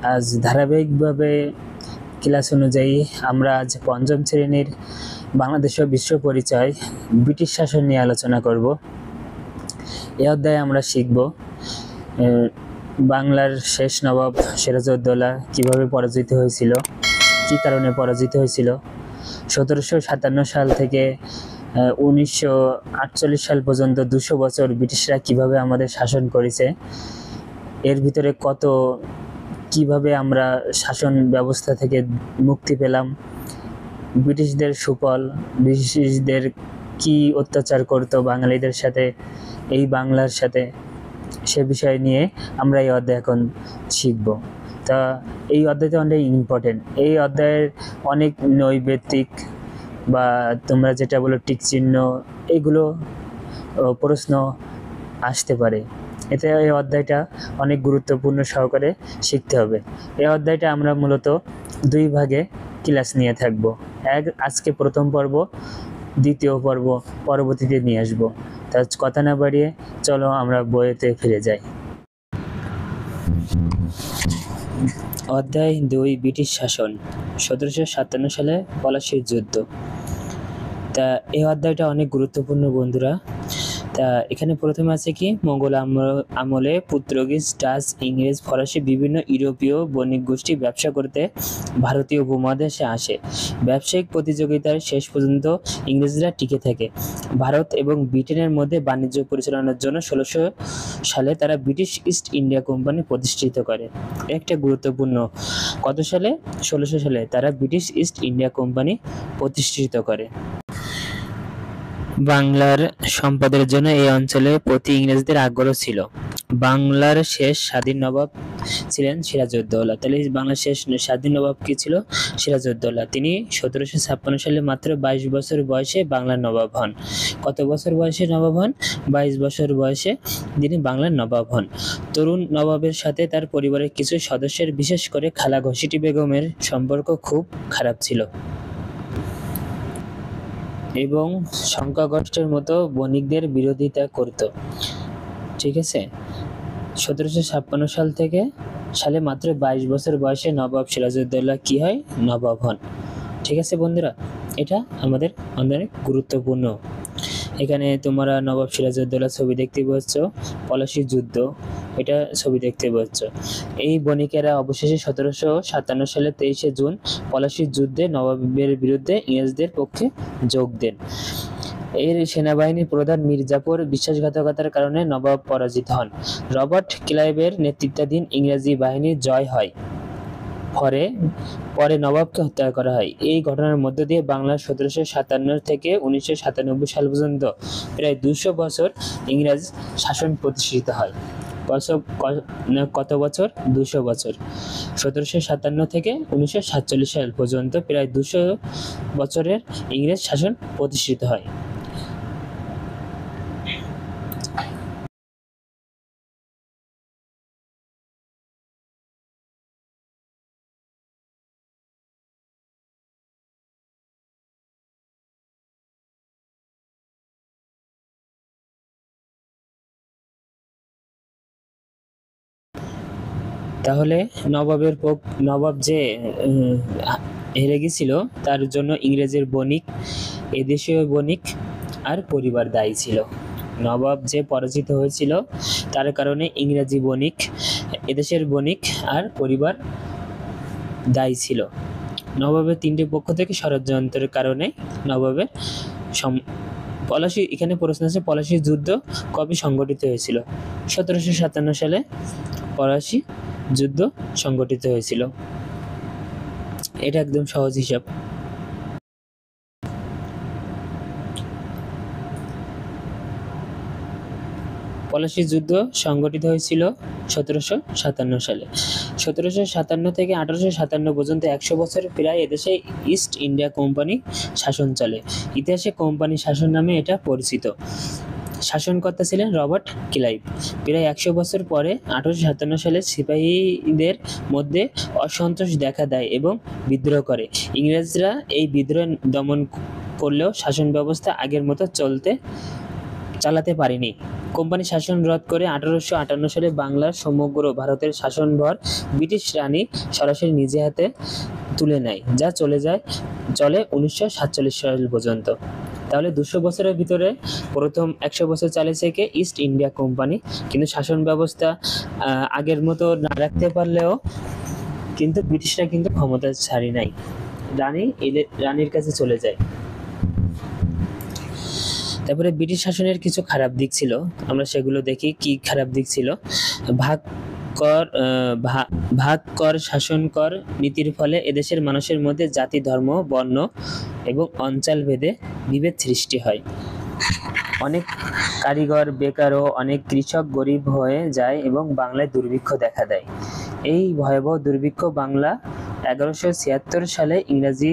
আজ ধারাবাহিকভাবে ক্লাস অনুযায়ী আমরা আজ পঞ্চম শ্রেণীর বাংলাদেশ ও বিশ্ব পরিচয় ব্রিটিশ শাসন নিয়ে আলোচনা করব। এই অধ্যায়ে আমরা শিখব বাংলার শেষ নবাব সিরাজউদ্দৌলা কিভাবে পরাজিত হয়েছিল, কী কারণে পরাজিত হয়েছিল, 1757 সাল থেকে 1948 সাল পর্যন্ত 200 বছর ব্রিটিশরা কিভাবে আমাদের শাসন করেছে, এর ভিতরে কিভাবে আমরা শাসন ব্যবস্থা থেকে মুক্তি পেলাম, ব্রিটিশদের সুফল, ব্রিটিশদের কি অত্যাচার করতো বাঙালিদের সাথে, এই বাংলার সাথে, সে বিষয় নিয়ে আমরা এই অধ্যায় এখন শিখব। তা এই অধ্যায়টা অনেক ইম্পর্টেন্ট। এই অধ্যায়ের অনেক নৈবেত্তিক বা তোমরা যেটা বলো টিক চিহ্ন, এইগুলো প্রশ্ন আসতে পারে। এতে এই অধ্যায়টা অনেক গুরুত্বপূর্ণ সহকারে শিখতে হবে। এই অধ্যায়টা আমরা মূলত দুই ভাগে ক্লাস নিয়ে থাকব। আজকে প্রথম পর্ব, দ্বিতীয় পর্ব পরবর্তীতে নিয়ে আসবো। তা কথা না বাড়িয়ে চলো আমরা বইতে ফিরে যাই। অধ্যায় 2, ব্রিটিশ শাসন, 1757 সালে পলাশীর যুদ্ধ। তা এই অধ্যায়টা অনেক গুরুত্বপূর্ণ বন্ধুরা। তা এখানে প্রথমে আছে কি, মোগল আমলে পর্তুগিজ, ডাচ, ইংরেজ, ফরাসি বিভিন্ন ইউরোপীয় বণিক গোষ্ঠী ব্যবসা করতে ভারতীয় উপমহাদেশে আসে। ব্যবসায়িক প্রতিযোগিতার শেষ পর্যন্ত ইংরেজরা টিকে থাকে। ভারত এবং ব্রিটেনের মধ্যে বাণিজ্য পরিচালনার জন্য 1600 সালে তারা ব্রিটিশ ইস্ট ইন্ডিয়া কোম্পানি প্রতিষ্ঠিত করে। একটা গুরুত্বপূর্ণ, কত সালে? 1600 সালে তারা ব্রিটিশ ইস্ট ইন্ডিয়া কোম্পানি প্রতিষ্ঠিত করে। বাংলার সম্পদের জন্য এই অঞ্চলে প্রতি ইংরেজদের আগ্রহ ছিল। বাংলার শেষ স্বাধীন নবাব ছিলেন সিরাজউদ্দৌলা। তাহলে বাংলার শেষ স্বাধীন নবাব কি ছিল? সিরাজউদ্দৌলা। তিনি 1756 সালে মাত্র 22 বছর বয়সে বাংলার নবাব হন। কত বছর বয়সে নবাব হন? 22 বছর বয়সে তিনি বাংলার নবাব হন। তরুণ নবাবের সাথে তার পরিবারের কিছু সদস্যের, বিশেষ করে খালা ঘসিটি বেগমের সম্পর্ক খুব খারাপ ছিল এবং সংখ্যাগরিষ্ঠের মতো বণিকদের বিরোধিতা করত। ঠিক আছে, 1756 সালে মাত্র 22 বছর বয়সে নবাব সিরাজউদ্দৌলা কি হয়? নবাব হন। ঠিক আছে বন্ধুরা, এটা আমাদের অনেক গুরুত্বপূর্ণ। এখানে তোমরা নবাব সিরাজউদ্দৌলা ছবি দেখতে পাচ্ছ, পলাশীর যুদ্ধ, এটা ছবি দেখতে পাচ্ছ। এই বণিকেরা অবশেষে 1757 সালে 23 জুন পলাশীর যুদ্ধে নবাবের বিরুদ্ধে ইংরেজদের পক্ষে যোগ দেন। এর সেনাবাহিনীর প্রধান মীর জাফর বিশ্বাসঘাতকতার কারণে নবাব পরাজিত হন। রবার্ট ক্লাইভের নেতৃত্বাধীন ইংরেজি বাহিনীর জয় হয়। পরে নবাবকে হত্যা করা হয়। এই ঘটনার মধ্য দিয়ে বাংলার 1757 থেকে 1997 সাল পর্যন্ত প্রায় 200 বছর ইংরেজ শাসন প্রতিষ্ঠিত হয়। কত বছর? 200 বছর। 1757 থেকে 1947 সাল পর্যন্ত প্রায় 200 বছরের ইংরেজ শাসন প্রতিষ্ঠিত হয়। তাহলে নবাব যে হেরে গেছিল, তার জন্য ইংরেজের বণিক, এদেশীয় বণিক আর পরিবার দায়ী ছিল। নবাব যে পরাজিত হয়েছিল তার কারণে ইংরেজি বণিক, এদেশের বণিক আর পরিবার দায়ী ছিল। নবাবের 3টে পক্ষ থেকে ষড়যন্ত্রের কারণে নবাবের এখানে প্রশ্ন আছে, পলাশীর যুদ্ধ কবে সংঘটিত হয়েছিল? 1757 সালে পলাশী যুদ্ধ সংঘটিত হয়েছিল। এটা একদম সহজ হিসাব। পলাশী যুদ্ধ সংঘটিত হয়েছিল 1757 সালে। 1757 থেকে 1857 পর্যন্ত 100 বছর প্রায় এদেশে ইস্ট ইন্ডিয়া কোম্পানি শাসন চলে। ইতিহাসে কোম্পানি শাসন নামে এটা পরিচিত। শাসনকর্তা ছিলেন রবার্ট ক্লাইভ। প্রায় 100 বছর পরে 1857 সালে সিপাহীদের মধ্যে অসন্তোষ দেখা দেয় এবং বিদ্রোহ করে। ইংরেজরা এই বিদ্রোহ দমন করলেও শাসন ব্যবস্থা আগের মতো চালাতে পারেনি। কোম্পানি শাসন রদ করে 1858 সালে বাংলার সমগ্র ভারতের শাসনভার ব্রিটিশ রানী সরাসরি নিজে হাতে তুলে নেয়, যা চলে 1947 সাল পর্যন্ত। তাহলে 200 বছরের ভিতরে প্রথম 100 বছর চালিয়েছে কে? East India company. কিন্তু শাসন ব্যবস্থা আগের মতো না রাখতে পারলেও কিন্তু ব্রিটিশরা কিন্তু ক্ষমতা ছাড়ি নাই, রানীর কাছে চলে যায়। তারপরে ব্রিটিশ শাসনের কিছু খারাপ দিক ছিল, আমরা সেগুলো দেখি। কি খারাপ দিক ছিল? ভাগ কর শাসন কর নীতির ফলে এদেশের মানুষের মধ্যে জাতি, ধর্ম, বর্ণ এবং অঞ্চল ভেদে বিভেদ সৃষ্টি হয়। অনেক কারিগর বেকার ও অনেক কৃষক গরিব হয়ে যায় এবং বাংলায় দুর্ভিক্ষ দেখা দেয়। এই ভয়াবহ দুর্ভিক্ষ বাংলা 1176 সালে, ইংরেজি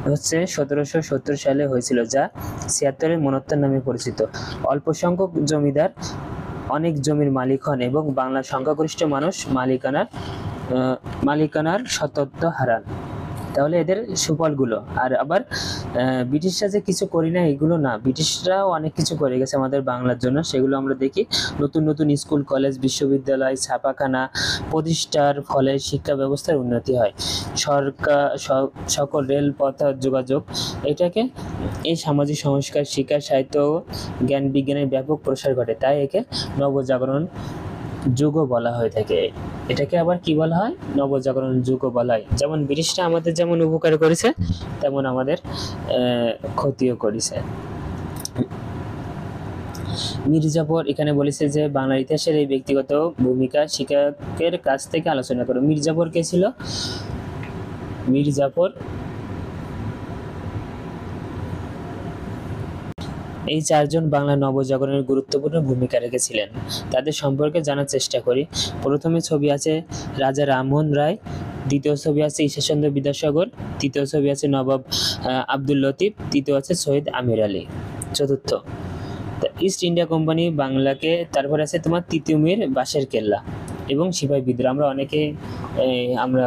1770 সালে হয়েছিল, যা 76-এর মন্বন্তর নামে পরিচিত। অল্প সংখ্যক জমিদার অনেক জমির মালিক হন এবং বাংলার সংখ্যাগরিষ্ঠ মানুষ মালিকানার স্বত্ব হারান। তাহলে এদের সুফলগুলো। আর আবার ব্রিটিশরা যে কিছু করি না এগুলো না, ব্রিটিশরাও অনেক কিছু করে গেছে আমাদের বাংলার জন্য, সেগুলো আমরা দেখি। নতুন নতুন স্কুল, কলেজ, বিশ্ববিদ্যালয়, ছাপাখানা প্রতিষ্ঠার ফলে শিক্ষা ব্যবস্থার উন্নতি হয়। সকল রেলপথ যোগাযোগ, এই সামাজিক সংস্কার, শিক্ষা, সাহিত্য, জ্ঞান বিজ্ঞানের ব্যাপক প্রসার ঘটে। তাই একে নবজাগরণ যুগও বলা হয়ে থাকে। এটাকে আবার কি বলা হয়? নবজাগরণ যুগও বলা হয়। যেমন ব্রিটিশরা আমাদের যেমন উপকার করেছে, তেমন আমাদের ক্ষতিও করেছে। মির্জাফর এখানে বলেছে যে বাংলার ইতিহাসের এই ব্যক্তিগত ভূমিকা শিক্ষকের কাছ থেকে আলোচনা করো। মির্জাফর কে ছিল? মির্জাফর এই চারজন বাংলা নবজাগরণের গুরুত্বপূর্ণ ভূমিকা রেখেছিলেন। তাদের সম্পর্কে জানার চেষ্টা করি। প্রথমে ছবি আছে রাজা রামমোহন রায়, দ্বিতীয় ছবি আছে ঈশ্বরচন্দ্র বিদ্যাসাগর, তৃতীয় ছবি আছে নবাব আব্দুল লতিফ, তৃতীয় আছে শহীদ আমির আলী, চতুর্থ ইস্ট ইন্ডিয়া কোম্পানি বাংলাকে। তারপর আছে তোমার তিতুমির, বাঁশের কেল্লা এবং সিপাহী বিদ্রোহ। আমরা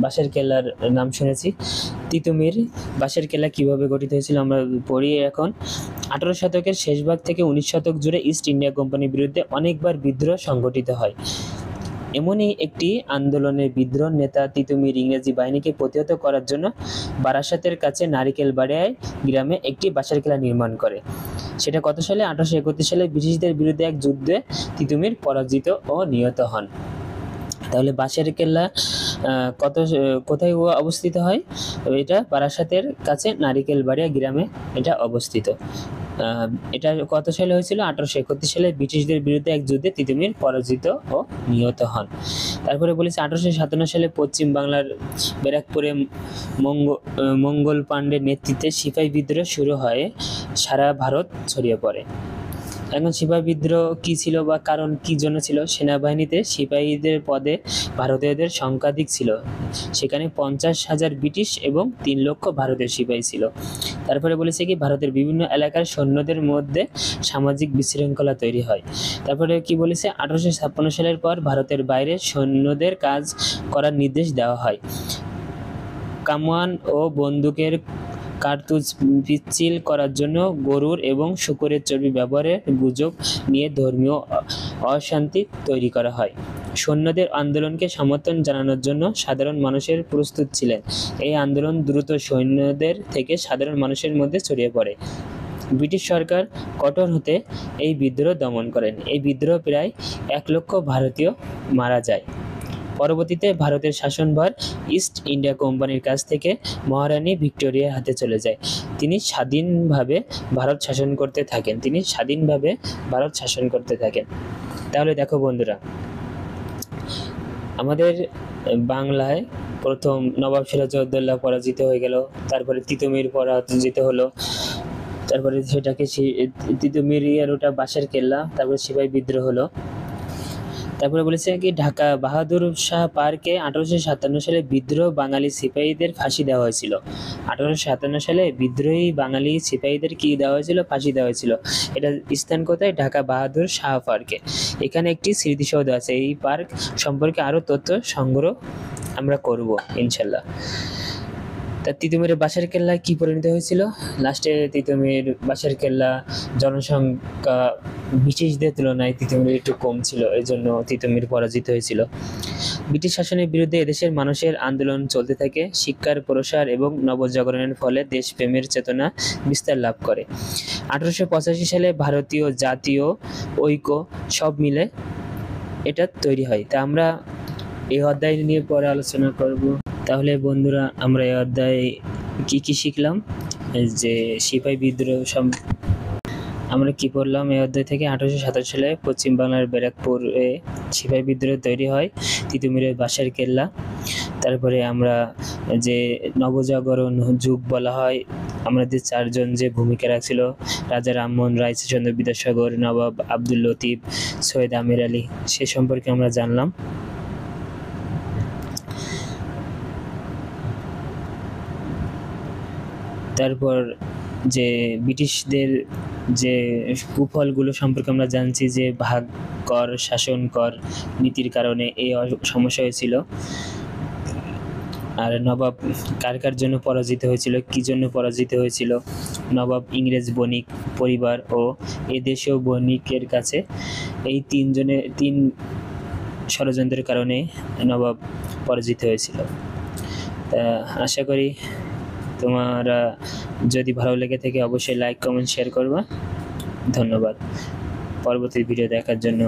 বাঁশের কেল্লার নাম শুনেছি। তিতুমির, বাঁশের কেল্লা কিভাবে গঠিত হয়েছিল আমরা পড়ি এখন। 18 শতকের শেষ ভাগ থেকে 19 শতক জুড়ে ইস্ট ইন্ডিয়া কোম্পানির বিরুদ্ধে অনেকবার বিদ্রোহ সংগঠিত হয়। এমনই একটি আন্দোলনের বিদ্রোহ নেতা তিতুমির ইংরেজি বাহিনীকে প্রতিহত করার জন্য বারাসাতের কাছে নারিকেলবাড়িয়ায় গ্রামে একটি বাঁশের কেল্লা নির্মাণ করে। সেটা কত সালে? 1831 সালে ব্রিটিশদের বিরুদ্ধে এক যুদ্ধে তিতুমির পরাজিত ও নিহত হন। তাহলে বাঁশের কেল্লা কোথায় অবস্থিত হয়? এটা বারাসাতের কাছে নারিকেলবাড়িয়া গ্রামে এটা অবস্থিত। এটা কত সালে হয়েছিল? 1831 সালে ব্রিটিশদের বিরুদ্ধে এক যুদ্ধে তিতুমির পরাজিত ও নিহত হন। তারপরে বলেছে 1857 সালে পশ্চিম বাংলার ব্যারাকপুরে মঙ্গল পাণ্ডের নেতৃত্বে সিপাহী বিদ্রোহ শুরু হয়ে সারা ভারত ছড়িয়ে পড়ে। এখন সিপাহী বিদ্রোহ কি ছিল বা কারণ কি জন্য ছিল? সেনাবাহিনীতে সিপাহীদের পদে ভারতীয়দের সংখ্যাধিক ছিল। সেখানে 50,000 ব্রিটিশ এবং 3 লক্ষ ভারতীয় সিপাহী ছিল। তারপরে বলেছে কি ভারতের বিভিন্ন এলাকার সৈন্যদের মধ্যে সামাজিক বিশৃঙ্খলা তৈরি হয়। তারপরে কি বলেছে 1856 সালের পর ভারতের বাইরে সৈন্যদের কাজ করার নির্দেশ দেওয়া হয়। কামান ও বন্দুকের কার্তুজ পিচ্ছিল করার জন্য গরুর এবং শূকরের চর্বি ব্যবহারের গুজব নিয়ে ধর্মীয় অশান্তি তৈরি করা হয়। সৈন্যদের আন্দোলনকে সমর্থন জানানোর জন্য সাধারণ মানুষের প্রস্তুত ছিলেন। এই আন্দোলন দ্রুত সৈন্যদের থেকে সাধারণ মানুষের মধ্যে ছড়িয়ে পড়ে। ব্রিটিশ সরকার কঠোর হতে এই বিদ্রোহ দমন করেন। এই বিদ্রোহ প্রায় 1 লক্ষ ভারতীয় মারা যায়। পরবর্তীতে ভারতের শাসনভার ইস্ট ইন্ডিয়া কোম্পানির কাছ থেকে মহারানী ভিক্টোরিয়ার হাতে চলে যায়। তিনি স্বাধীনভাবে ভারত শাসন করতে থাকেন। তাহলে দেখো বন্ধুরা, আমাদের বাংলায় প্রথম নবাব সিরাজউদ্দৌলা পরাজিত হয়ে গেল, তারপরে তিতুমির পরাজিত হলো, তারপরে সেটাকে তিতুমির ওটা বাঁশের কেল্লা, তারপরে সিপাহী বিদ্রোহ হলো। তারপরে বলেছে কি ঢাকা বাহাদুর শাহ পার্কে 1857 সালে বিদ্রোহ বাঙালি সিপাহীদের ফাঁসি দেওয়া হয়েছিল। 1857 সালে বিদ্রোহী বাঙালি সিপাহীদের কি দেওয়া হয়েছিল? ফাঁসি দেওয়া হয়েছিল। এটা স্থান কোথায়? ঢাকা বাহাদুর শাহ পার্কে। এখানে একটি স্মৃতিসৌধ আছে। এই পার্ক সম্পর্কে আরো তথ্য সংগ্রহ আমরা করব ইনশাল্লাহ। তা তিতুমিরের বাঁশের কেল্লা কি পরিণত হয়েছিল? লাস্টে তিতুমির বাঁশের কেল্লা জনসংখ্যা ব্রিটিশদের তুলনায় তিতুমির একটু কম ছিল, এই জন্য তিতুমির পরাজিত হয়েছিল। ব্রিটিশ শাসনের বিরুদ্ধে এদেশের মানুষের আন্দোলন চলতে থাকে। শিক্ষার প্রসার এবং নবজাগরণের ফলে দেশপ্রেমের চেতনা বিস্তার লাভ করে। 1885 সালে ভারতীয় জাতীয় ঐক্য সব মিলে এটা তৈরি হয়। তা আমরা এই অধ্যায় নিয়ে পরে আলোচনা করব। তাহলে বন্ধুরা, আমরা এই অধ্যায়ে কি কি শিখলাম? যে সিপাহী বিদ্রোহ আমরা কি পড়লাম এই অধ্যায় থেকে? 1827 সালে পশ্চিম বাংলার ব্যারাকপুরে সিপাহী বিদ্রোহ তৈরি হয়, তিতুমিরের বাঁশের কেল্লা। তারপরে আমরা যে নবজাগরণ যুগ বলা হয়, আমাদের 4 জন যে ভূমিকা রাখছিল, রাজা রামমোহন রায়, ঈশ্বরচন্দ্র বিদ্যাসাগর, নবাব আব্দুল লতিফ, সৈয়দ আমির আলী, সে সম্পর্কে আমরা জানলাম। তারপর যে ব্রিটিশদের যে কুফলগুলো সম্পর্কে আমরা জানছি, যে ভাগ কর, শাসন কর নীতির কারণে এই সমস্যা হয়েছিল। আর নবাব কার কার জন্য পরাজিত হয়েছিল, কি জন্য পরাজিত হয়েছিল? নবাব, ইংরেজ বণিক পরিবার ও এদেশীয় বণিকের কাছে, এই তিন ষড়যন্ত্রের কারণে নবাব পরাজিত হয়েছিল। আশা করি তোমরা যদি ভালো লেগে থাকে অবশ্যই লাইক, কমেন্ট, শেয়ার করবা। ধন্যবাদ। পরবর্তী ভিডিও দেখার জন্য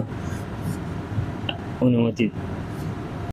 অনুমতি